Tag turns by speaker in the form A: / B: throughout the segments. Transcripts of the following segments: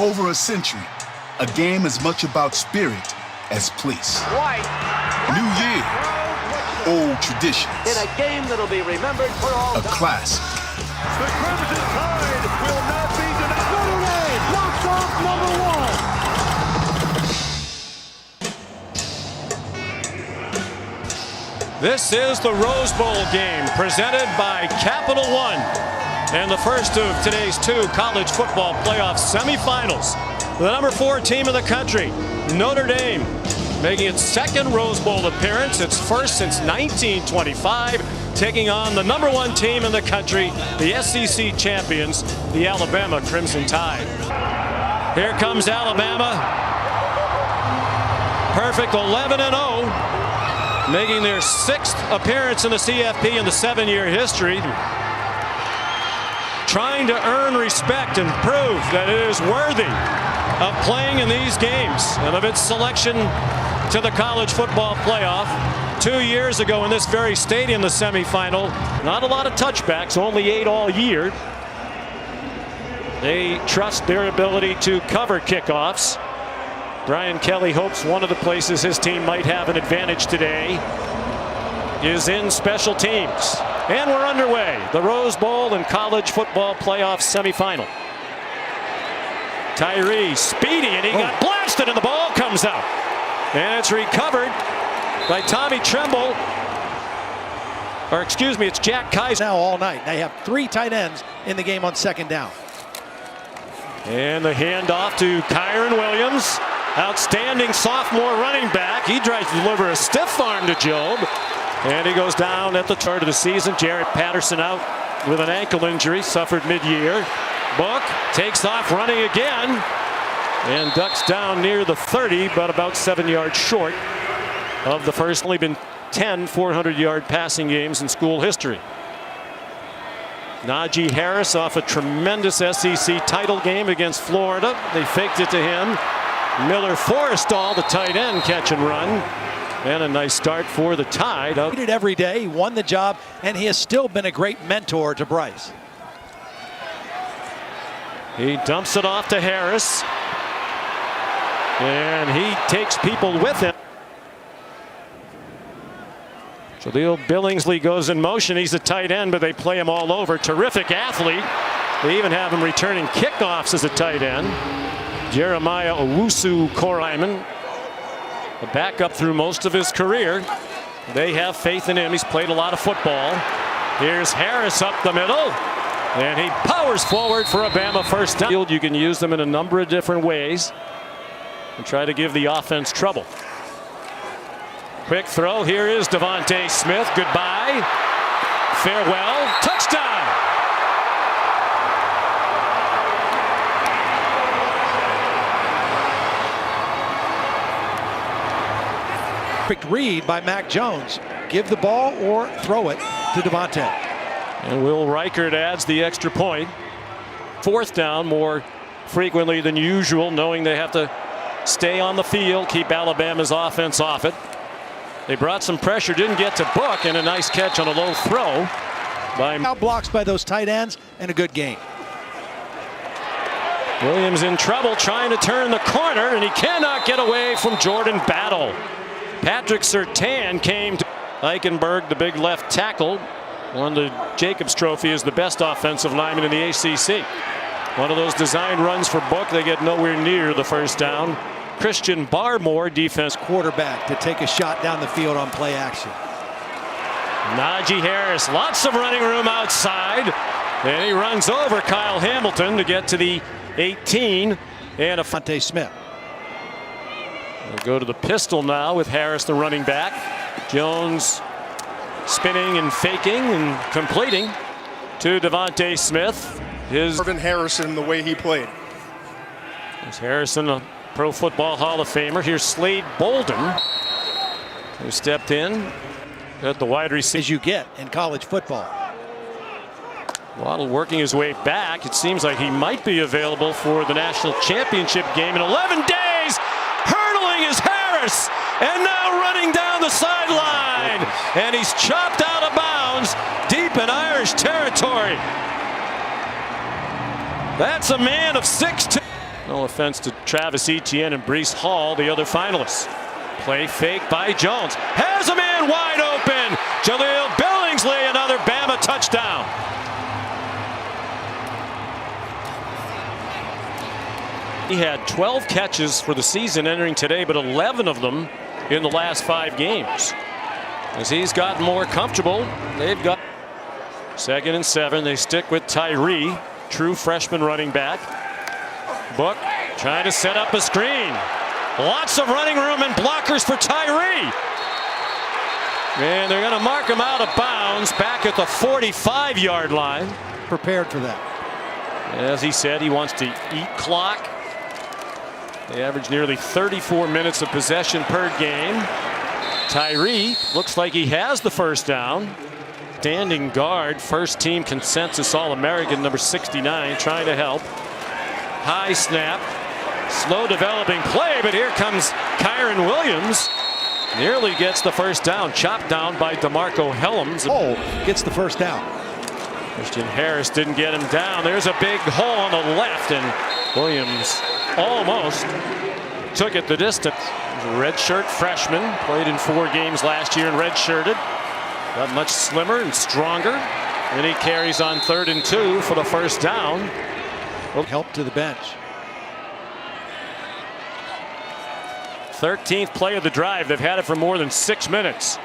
A: over a century, a game as much about spirit as place. New year, old traditions.
B: In a game that'll be remembered for all
A: a classic.
C: The Crimson Tide will not be denied. Notre Dame knocks off #1.
D: This is the Rose Bowl game presented by Capital One. And the first of today's two college football playoff semifinals. The number 4 team in the country, Notre Dame, making its second Rose Bowl appearance, its first since 1925, taking on the number 1 team in the country, the SEC champions, the Alabama Crimson Tide. Here comes Alabama. Perfect 11-0, making their 6th appearance in the CFP in the 7-year history. Trying to earn respect and prove that it is worthy of playing in these games and of its selection to the college football playoff. 2 years ago in this very stadium, the semifinal. Not a lot of touchbacks, only 8 all year. They trust their ability to cover kickoffs. Brian Kelly hopes one of the places his team might have an advantage today is in special teams. And we're underway. The Rose Bowl and college football playoff semifinal. Tyree speedy, and he got blasted, and the ball comes out. And it's recovered by Tommy Tremble. Or excuse me, it's Jack Kaiser.
E: Now all night. They have 3 tight ends in the game on second down.
D: And the handoff to Kyron Williams. Outstanding sophomore running back. He tries to deliver a stiff arm to Job. And he goes down at the start of the season. Jarrett Patterson out with an ankle injury, suffered mid-year. Book takes off running again and ducks down near the 30, but about 7 yards short of the first. Only been 10 400-yard passing games in school history. Najee Harris off a tremendous SEC title game against Florida. They faked it to him. Miller Forrestall, the tight end, catch and run. And a nice start for the Tide.
E: He did every day. He won the job, and he has still been a great mentor to Bryce.
D: He dumps it off to Harris. And he takes people with him. Jaleel Billingsley goes in motion. He's a tight end, but they play him all over. Terrific athlete. They even have him returning kickoffs as a tight end. Jeremiah Owusu-Koraman, a backup through most of his career. They have faith in him. He's played a lot of football. Here's Harris up the middle, and he powers forward for a Bama first down. You can use them in a number of different ways and try to give the offense trouble. Quick throw. Here is Devontae Smith. Goodbye. Farewell. Touchdown.
E: Perfect read by Mac Jones. Give the ball or throw it to Devontae.
D: And Will Reichert adds the extra point. 4th down more frequently than usual, knowing they have to stay on the field, keep Alabama's offense off it. They brought some pressure, didn't get to Book, and a nice catch on a low throw by
E: Now blocks by those tight ends, and a good game.
D: Williams in trouble trying to turn the corner, and he cannot get away from Jordan Battle. Patrick Surtain came to Eichenberg, the big left tackle, won the Jacobs Trophy as the best offensive lineman in the ACC. One of those design runs for Book. They get nowhere near the first down. Christian Barmore, defense
E: quarterback, to take a shot down the field on play action.
D: Najee Harris, lots of running room outside, and he runs over Kyle Hamilton to get to the 18 and
E: Devontae Smith.
D: We'll go to the pistol now with Harris, the running back. Jones spinning and faking and completing to Devontae Smith.
F: Marvin Harrison, the way he played.
D: There's Harrison, a Pro Football Hall of Famer. Here's Slade Bolden, who stepped in at the wide receiver.
E: As you get in college football.
D: Waddle working his way back. It seems like he might be available for the national championship game in 11 days. Hurdling is Harris, and now running down the sideline. And he's chopped out of bounds deep in Irish territory. That's a man of 6'2". No offense to Travis Etienne and Breece Hall, the other finalists. Play fake by Jones. Has him in wide open. Jaleel Billingsley, another Bama touchdown. He had 12 catches for the season entering today, but 11 of them in the last 5 games. As he's gotten more comfortable, they've got 2nd and 7. They stick with Tyree, true freshman running back. Book trying to set up a screen. Lots of running room and blockers for Tyree. And they're going to mark him out of bounds back at the 45-yard line.
E: Prepared for that.
D: As he said, he wants to eat clock. They average nearly 34 minutes of possession per game. Tyree looks like he has the first down. Standing guard, first team consensus All-American, number 69, trying to help. High snap. Slow developing play, but here comes Kyron Williams. Nearly gets the first down. Chopped down by DeMarco Helms.
E: Oh, gets the first down.
D: Christian Harris didn't get him down. There's a big hole on the left, and Williams almost took it the distance. A redshirt freshman, played in 4 games last year and redshirted. Got much slimmer and stronger. And he carries on 3rd and 2 for the first down.
E: Help to the bench.
D: 13th play of the drive. They've had it for more than 6 minutes.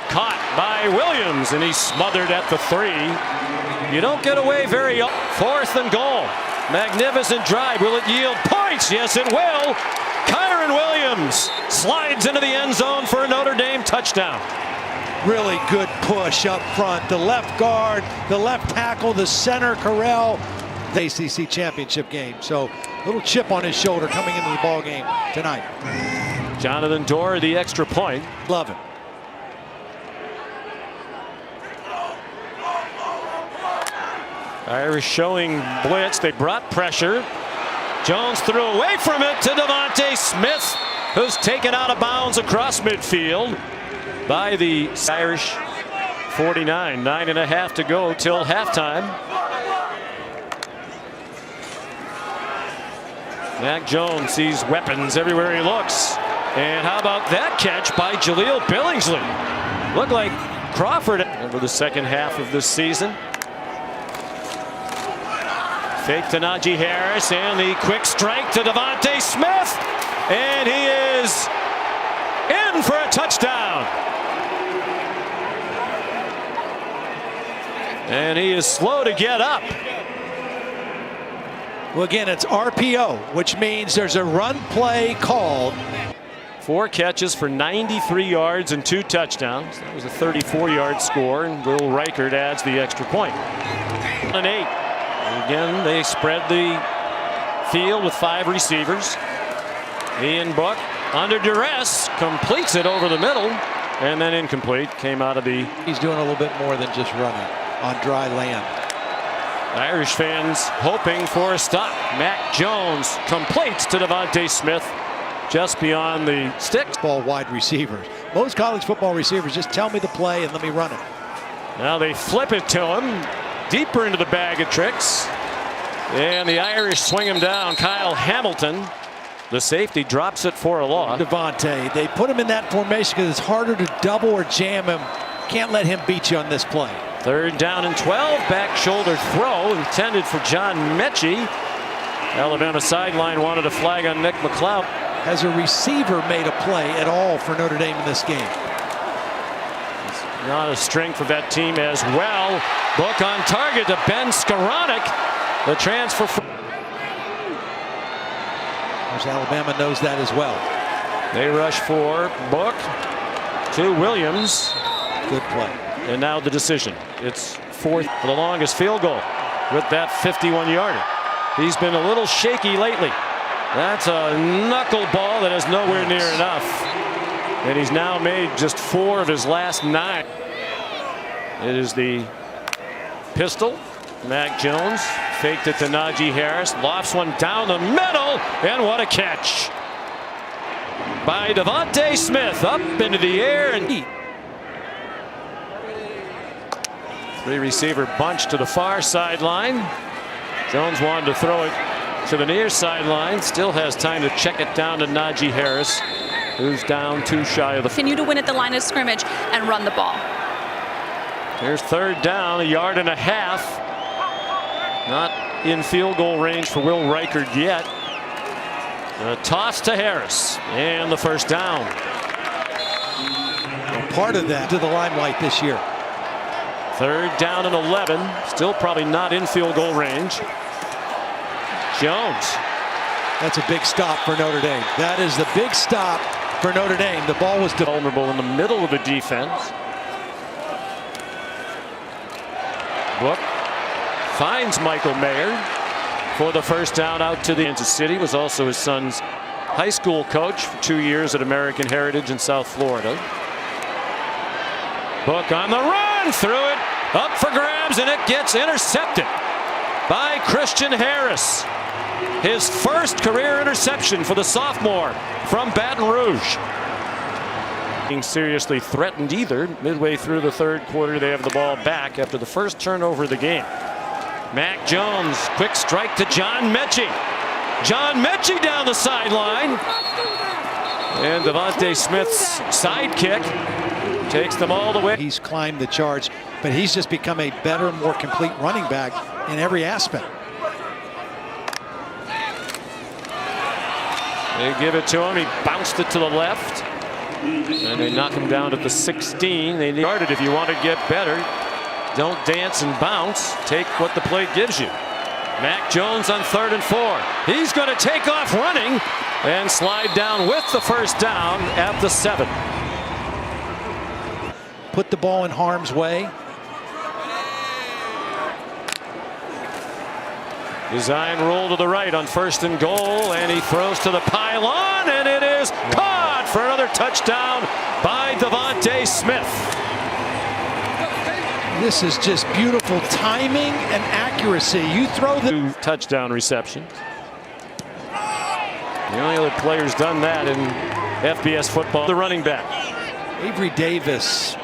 D: Caught by Williams, and he's smothered at the 3. You don't get away very often. 4th and goal. Magnificent drive. Will it yield points? Yes, it will. Kyron Williams slides into the end zone for a Notre Dame touchdown.
E: Really good push up front. The left guard, the left tackle, the center, Corral. The ACC championship game. So a little chip on his shoulder coming into the ball game tonight.
D: Jonathan Dorr, the extra point.
E: Love it.
D: Irish showing blitz. They brought pressure. Jones threw away from it to Devontae Smith, who's taken out of bounds across midfield by the Irish 49. 9.5 to go till halftime. Mac Jones sees weapons everywhere he looks. And how about that catch by Jaleel Billingsley? Looked like Crawford over the second half of this season. Fake to Najee Harris, and the quick strike to Devontae Smith. And he is in for a touchdown. And he is slow to get up.
E: Well, again, it's RPO, which means there's a run play called.
D: 4 catches for 93 yards and 2 touchdowns. That was a 34-yard score, and Will Reichert adds the extra point. 8. And again, they spread the field with 5 receivers. Ian Book under duress completes it over the middle, and then incomplete. Came out of the.
E: He's doing a little bit more than just running on dry land.
D: Irish fans hoping for a stop. Mac Jones completes to Devontae Smith just beyond the sticks.
E: Ball wide receivers. Most college football receivers just tell me the play and let me run it.
D: Now they flip it to him deeper into the bag of tricks, and the Irish swing him down. Kyle Hamilton, the safety, drops it for a loss.
E: Devontae, they put him in that formation because it's harder to double or jam him. Can't let him beat you on this play.
D: 3rd down and 12. Back shoulder throw intended for John Mechie. Alabama sideline wanted a flag on Nick McLeod.
E: Has a receiver made a play at all for Notre Dame in this game?
D: It's not a strength of that team as well. Book on target to Ben Skoranek. The transfer.
E: Alabama knows that as well.
D: They rush for Book to Williams.
E: Good play.
D: And now the decision. It's 4th for the longest field goal with that 51-yarder. He's been a little shaky lately. That's a knuckleball that is nowhere near enough. And he's now made just 4 of his last 9. It is the pistol. Mac Jones faked it to Najee Harris. Lofts one down the middle. And what a catch by Devontae Smith. Up into the air and 3 receiver bunch to the far sideline. Jones wanted to throw it to the near sideline. Still has time to check it down to Najee Harris, who's down too shy of the.
G: Continue to win at the line of scrimmage and run the ball.
D: Here's third down, 1.5 yards. Not in field goal range for Will Reichard yet. A toss to Harris and the first down.
E: Part of that to the limelight this year.
D: Third down and 11. Still probably not in field goal range. Jones.
E: That's a big stop for Notre Dame. That is the big stop for Notre Dame. The ball was
D: vulnerable in the middle of the defense. Book finds Michael Mayer for the first down out to the Kansas City. Was also his son's high school coach for 2 years at American Heritage in South Florida. Book on the run, threw it up for grabs, and it gets intercepted by Christian Harris. His first career interception for the sophomore from Baton Rouge. Being seriously threatened either. Midway through the third quarter, they have the ball back after the first turnover of the game. Mac Jones, quick strike to John Mechie. John Mechie down the sideline. And Devontae Smith's sidekick takes them all the way.
E: He's climbed the charts, but he's just become a better, more complete running back in every aspect.
D: They give it to him. He bounced it to the left. And they knock him down at the 16. They need it if you want to get better. Don't dance and bounce. Take what the play gives you. Mac Jones on 3rd and 4. He's going to take off running and slide down with the first down at the 7.
E: Put the ball in harm's way.
D: Design roll to the right on 1st and goal, and he throws to the pylon, and it is caught for another touchdown by Devontae Smith.
E: This is just beautiful timing and accuracy. You throw the
D: 2 touchdown receptions. The only other player's done that in FBS football. The running back.
E: Avery Davis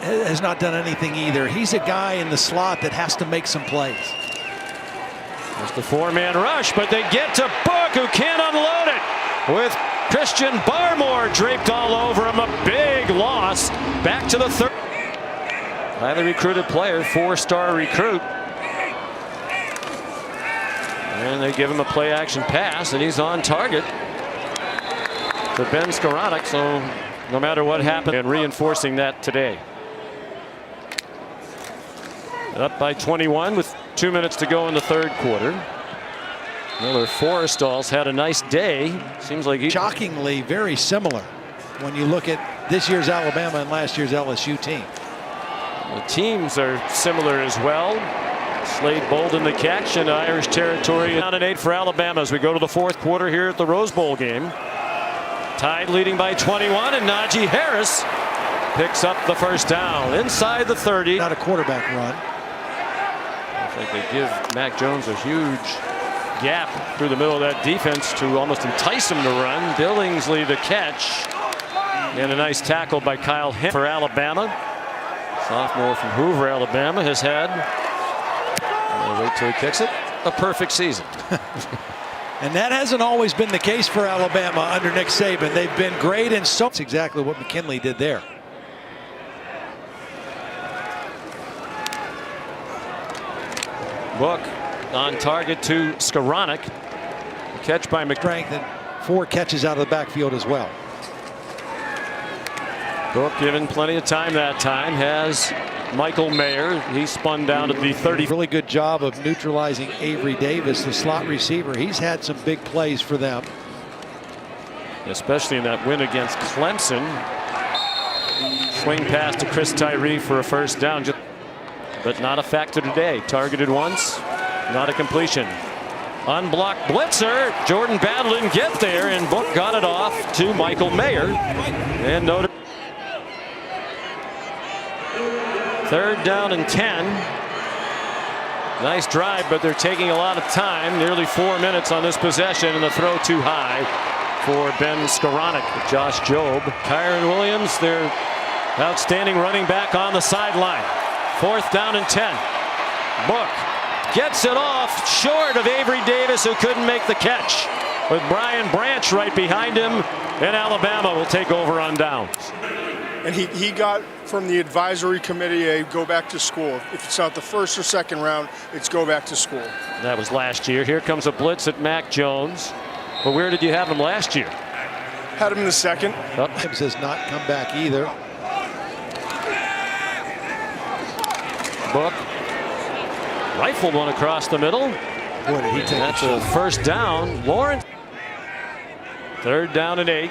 E: has not done anything either. He's a guy in the slot that has to make some plays.
D: There's the 4-man rush, but they get to Book, who can't unload it, with Christian Barmore draped all over him. A big loss. Back to the 3rd. Highly recruited player, 4-star recruit. And they give him a play action pass, and he's on target for Ben Skowronek. So no matter what happened, and reinforcing that today. Up by 21 with 2 minutes to go in the third quarter. Miller Forrestall's had a nice day. Seems like he
E: shockingly very similar when you look at this year's Alabama and last year's LSU team.
D: The teams are similar as well. Slade Bolden the catch in Irish territory. Down and 8 for Alabama as we go to the fourth quarter here at the Rose Bowl game. Tide leading by 21, and Najee Harris picks up the first down inside the 30.
E: Not a quarterback run.
D: I think they give Mac Jones a huge gap through the middle of that defense to almost entice him to run. Billingsley the catch, and a nice tackle by Kyle Henry for Alabama. Sophomore from Hoover, Alabama, has had, wait till he kicks it, a perfect season.
E: And that hasn't always been the case for Alabama under Nick Saban. They've been great, and so that's exactly what McKinley did there.
D: Book on target to Skowronek. Catch by
E: McStrength, and 4 catches out of the backfield as well.
D: Book given plenty of time that time. Has Michael Mayer. He spun down at the 30.
E: Really good job of neutralizing Avery Davis, the slot receiver. He's had some big plays for them.
D: Especially in that win against Clemson. Swing pass to Chris Tyree for a first down. But not a factor today. Targeted once, not a completion. Unblocked blitzer. Jordan Battle didn't get there, and Book got it off to Michael Mayer. And no. 3rd down and 10. Nice drive, but they're taking a lot of time. Nearly 4 minutes on this possession, and the throw too high for Ben Skowronek. Josh Jobe. Kyron Williams, their outstanding running back, on the sideline. 4th down and 10. Book gets it off short of Avery Davis, who couldn't make the catch. With Brian Branch right behind him, and Alabama will take over on downs.
F: And he got from the advisory committee a go back to school. If it's not the first or second round, it's go back to school.
D: That was last year. Here comes a blitz at Mac Jones. But where did you have him last year?
F: Had him in the second.
E: Williams has not come back either.
D: Book rifled one across the middle.
E: Boy, did he take
D: That's a first down. Lawrence. 3rd down and 8.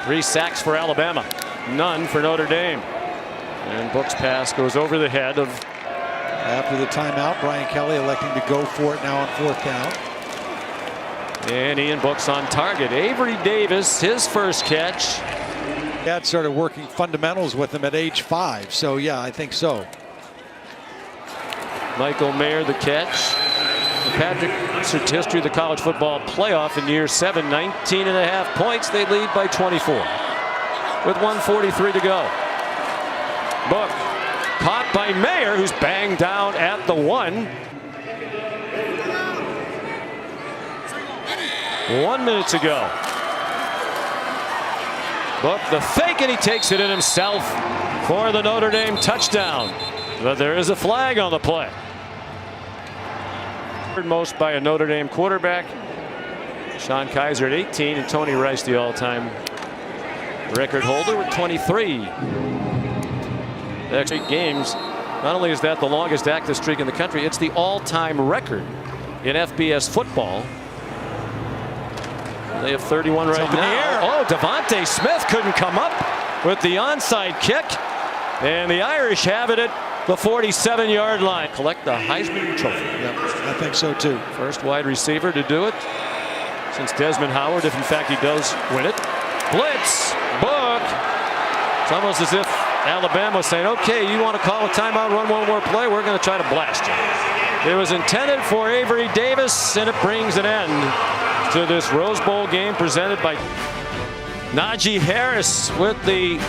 D: 3 sacks for Alabama. None for Notre Dame. And Book's pass goes over the head of.
E: After the timeout, Brian Kelly electing to go for it now on 4th down.
D: And Ian Book's on target. Avery Davis, his first catch.
E: Dad started working fundamentals with him at age 5. So, yeah, I think so.
D: Michael Mayer, the catch. The Patrick's history of the college football playoff in year 7, 19.5 points. They lead by 24 with 1:43 to go. Book caught by Mayer, who's banged down at the 1. 1 minute to go. Book the fake, and he takes it in himself for the Notre Dame touchdown. But there is a flag on the play. Most by a Notre Dame quarterback. Sean Kaiser at 18, and Tony Rice, the all-time record holder, with 23. Next 8 games. Not only is that the longest active streak in the country, it's the all-time record in FBS football. They have 31 right now. Oh, Devontae Smith couldn't come up with the onside kick, and the Irish have it at the 47-yard line. Collect the Heisman Trophy.
E: Yep, I think so too.
D: First wide receiver to do it since Desmond Howard, if in fact he does win it. Blitz, Book. It's almost as if Alabama was saying, okay, you want to call a timeout, run one more play, we're going to try to blast you. It was intended for Avery Davis, and it brings an end to this Rose Bowl game presented by Najee Harris with the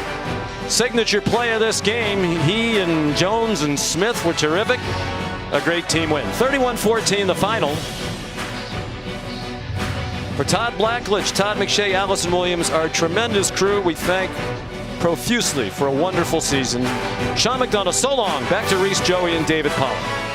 D: signature play of this game. He and Jones and Smith were terrific. A great team win. 31-14 the final. For Todd Blackledge, Todd McShay, Allison Williams, our tremendous crew, we thank profusely for a wonderful season. Sean McDonough, so long. Back to Reese, Joey, and David Pollack.